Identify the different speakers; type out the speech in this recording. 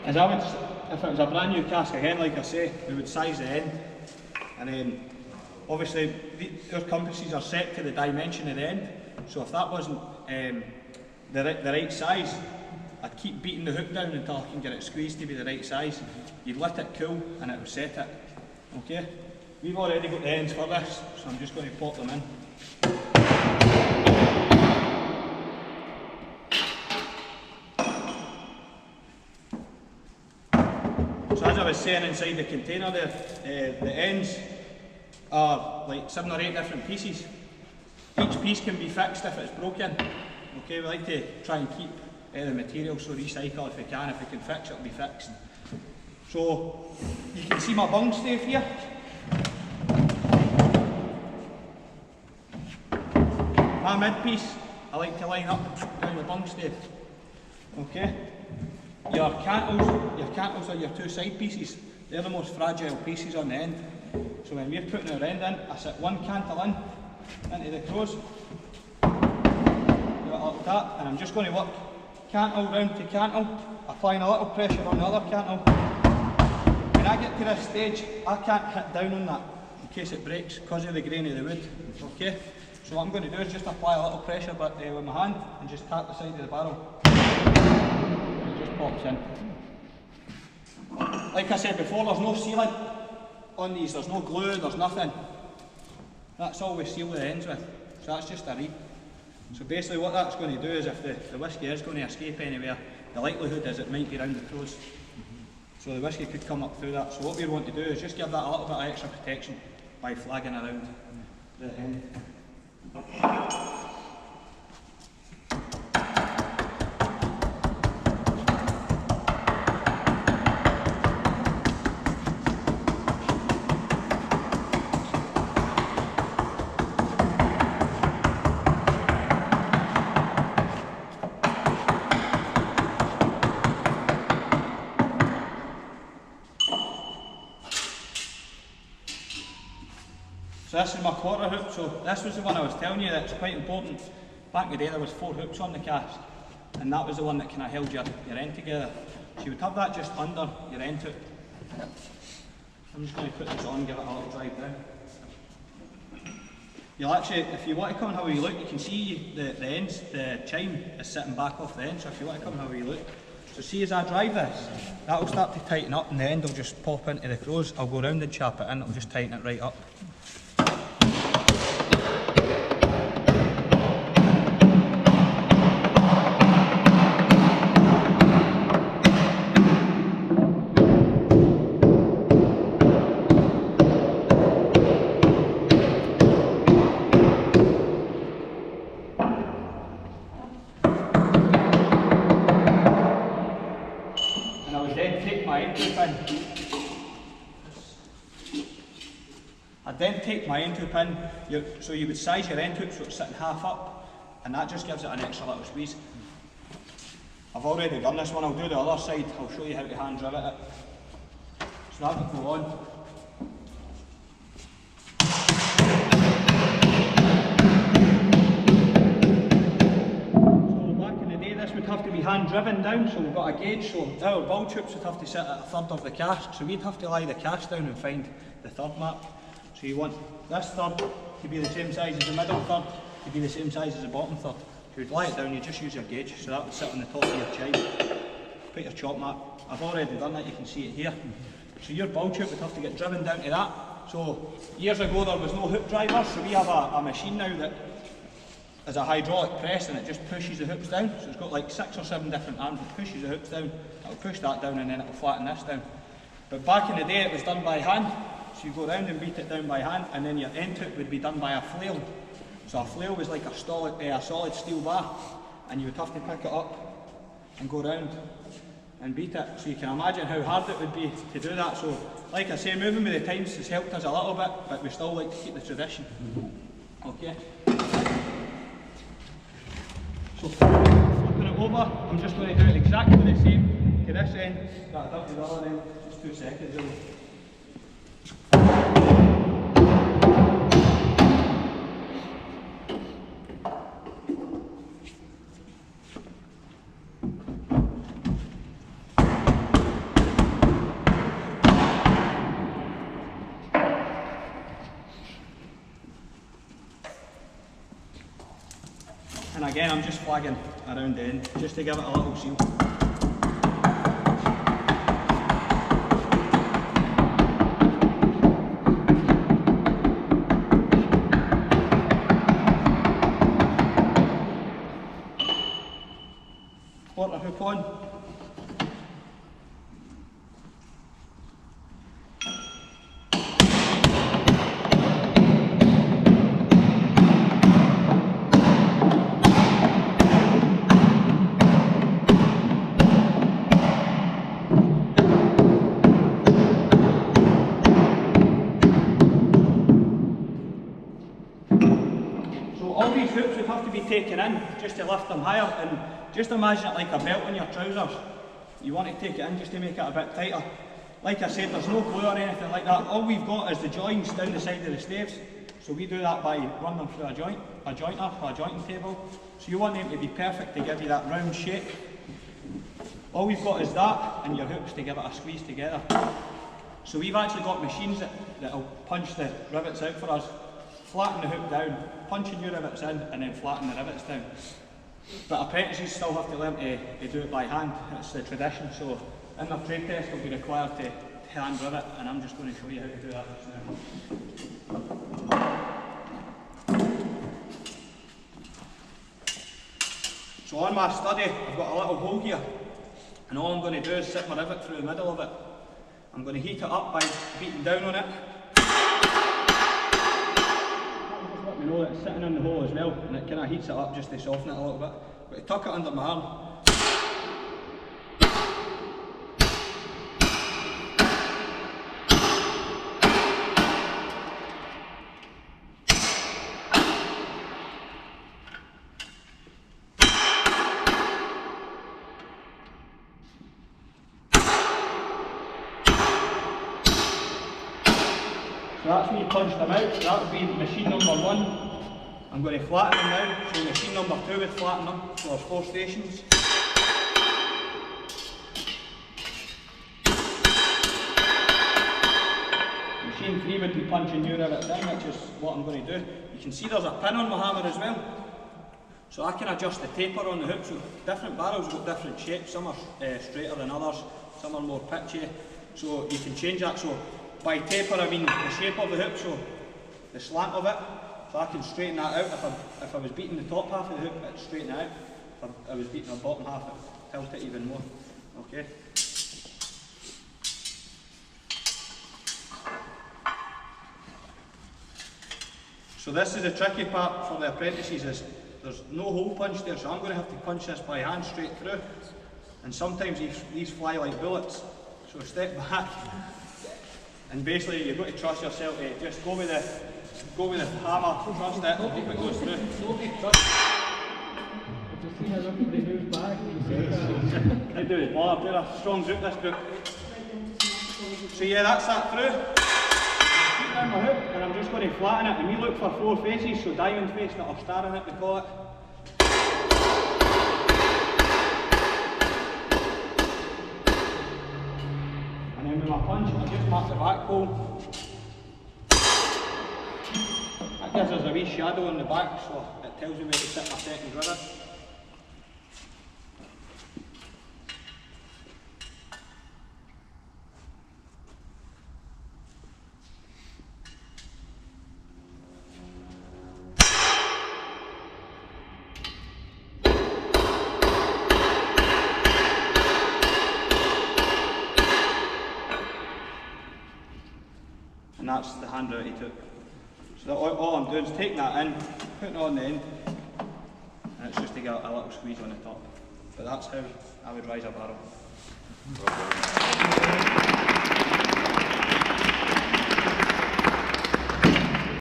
Speaker 1: As I would, if it was a brand new cask again, like I say, we would size the end, and then obviously our compasses are set to the dimension of the end, so if that wasn't the right size, I'd keep beating the hook down until I can get it squeezed to be the right size. You'd let it cool and it would set it. Okay? We've already got the ends for this, so I'm just going to pop them in. So as I was saying, inside the container there, the ends are like 7 or 8 different pieces. Each piece can be fixed if it's broken. Okay, we like to try and keep the material so recycle if we can. If we can fix it, it'll be fixed. So you can see my bung stave here. My mid piece, I like to line up down the bung stave. Okay. Your cantles are your 2 side pieces. They're the most fragile pieces on the end. So when we're putting our end in, I set one cantle in into the crows, do it like that, and I'm just going to work cantle round to cantle, applying a little pressure on the other cantle. When I get to this stage, I can't hit down on that in case it breaks because of the grain of the wood. Okay? So what I'm going to do is just apply a little pressure with my hand and just tap the side of the barrel. It just pops in. Like I said before, there's no sealant on these, there's no glue, there's nothing. That's all we seal the ends with, so that's just a reed. So basically what that's going to do is if the whisky is going to escape anywhere, the likelihood is it might be round the crows. So the whisky could come up through that. So what we want to do is just give that a little bit of extra protection by flagging around the end. So this is my quarter hoop, so this was the one I was telling you that's quite important. Back in the day there was 4 hoops on the cask, and that was the one that kind of held your end together. So you would have that just under your end hoop. I'm just going to put this on, give it a little drive down. You'll actually, if you want to come and have a wee look, you can see the ends, the chime is sitting back off the end, so if you want to come and have a wee look. So see as I drive this, that will start to tighten up and the end will just pop into the crows. I'll go round and chap it in, it'll just tighten it right up. I'd then take my end hoop in, so you would size your end hoop so it's sitting half up, and that just gives it an extra little squeeze. I've already done this one, I'll do the other side, I'll show you how to hand rivet it. So that would go on. So back in the day this would have to be hand driven down, so we've got a gauge, so our bulge hoops would have to sit at a third of the cask, so we'd have to lie the cask down and find the third mark. So you want this third to be the same size as the middle third, to be the same size as the bottom third. If you would lie it down, you just use your gauge, so that would sit on the top of your chime. Put your chop mark. I've already done that, you can see it here. So your bulge hoop would have to get driven down to that. So years ago there was no hoop driver, so we have a machine now that is a hydraulic press and it just pushes the hoops down. So it's got like 6 or 7 different arms that pushes the hoops down. It'll push that down and then it'll flatten this down. But back in the day it was done by hand. So you go around and beat it down by hand, and then your end hoop would be done by a flail. So a flail was like a solid steel bar, and you would have to pick it up and go round and beat it. So you can imagine how hard it would be to do that. So like I say, moving with the times has helped us a little bit, but we still like to keep the tradition. Okay. So flipping it over, I'm just going to do it exactly the same to this end that I done to the other end, just 2 seconds really. And again, I'm just flagging around the end, just to give it a little seal. Quarter hook on. All these hooks would have to be taken in just to lift them higher, and just imagine it like a belt on your trousers. You want to take it in just to make it a bit tighter. Like I said, there's no glue or anything like that. All we've got is the joints down the side of the staves. So we do that by running them through a jointer, a jointing table. So you want them to be perfect to give you that round shape. All we've got is that and your hooks to give it a squeeze together. So we've actually got machines that'll punch the rivets out for us. Flatten the hook down, punch new rivets in, and then flatten the rivets down. But apprentices still have to learn to do it by hand. It's the tradition, so in their trade test they'll be required to hand rivet, and I'm just going to show you how to do that just now. So on my study, I've got a little hole here, and all I'm going to do is sit my rivet through the middle of it. I'm going to heat it up by beating down on it. Let me know that it's sitting in the hole as well, and it kind of heats it up just to soften it a little bit. But to tuck it under my arm. So that's me punched them out. That would be machine number 1. I'm going to flatten them now, so machine number 2 would flatten them. So there's 4 stations. Machine 3 would be punching new rivets in, which is what I'm going to do. You can see there's a pin on my hammer as well. So I can adjust the taper on the hook. So different barrels have got different shapes. Some are straighter than others, some are more pitchy. So you can change that. So by taper I mean the shape of the hook, so the slant of it. So I can straighten that out. If I was beating the top half of the hook, it'd straighten it out. If I was beating the bottom half, it'd tilt it even more. Okay. So this is the tricky part for the apprentices, is there's no hole punch there, so I'm going to have to punch this by hand straight through. And sometimes these fly like bullets. So step back. And basically you've got to trust yourself to just go with the hammer, trust it, and hope it goes through. I do it well, I've got a strong grip this book. So yeah, that's that through. Keep down my hook, and I'm just going to flatten it, and we look for 4 faces, so diamond face that are staring it, we call it. And then with my punch, I just mark the back hole. That gives us a wee shadow on the back, so it tells me where to sit my second rivet. And that's the hand rivet he took. So all I'm doing is taking that in, putting it on the end, and it's just to get a little squeeze on the top. But that's how I would rise a barrel.